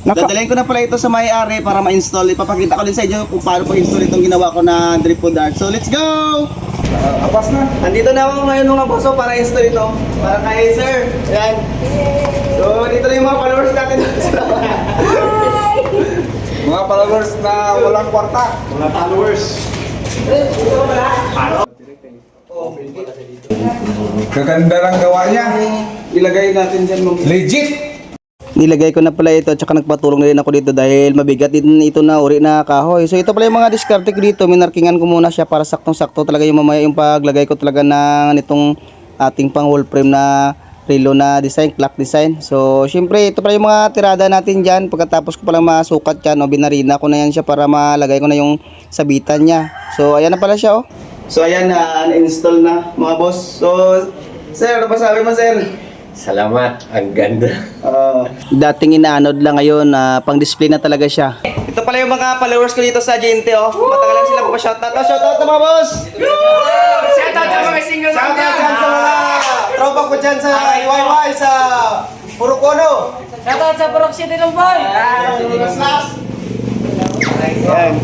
Dadalhin ko na pala ito sa may-ari para ma-install. Ipapakita ko din sa inyo kung paano po install itong ginawa ko na drip pod dart. So let's go! Apas na. Andito na ako ngayon mga boso para install ito. Para kay sir. Ayan. So dito na yung mga followers natin. Mga followers na walang kwarta. Mga followers. Ito pala. Kaganda lang gawa niya. Ilagay natin dyan mga Legit! Nilagay ko na pala ito at saka nagpatulong na rin ako dito dahil mabigat din ito na uri na kahoy. So ito pala yung mga diskarte ko dito. Minarkingan ko muna siya para saktong-sakto talaga yung mamaya yung paglagay ko talaga na nitong ating pang wall frame na relo na design, clock design. So syempre ito pala yung mga tirada natin dyan. Pagkatapos ko palang masukat yan o binarina ko na yan siya para malagay ko na yung sabitan niya. So ayan na pala siya oh. So ayan na install na mga boss. So sir, ano pa sabi mo sir? Salamat, ang ganda. Dating inaanod lang ngayon, pang-display na talaga siya. Ito pala yung mga followers ko dito sa Gente, oh. Matagal lang sila pa-shoutout. Shoutout na mga boss! Shoutout sa mga single Shoutout dyan sa mga tropa ko dyan sa YY, sa Purukono. Shoutout sa Purok City Lumboy! Yan.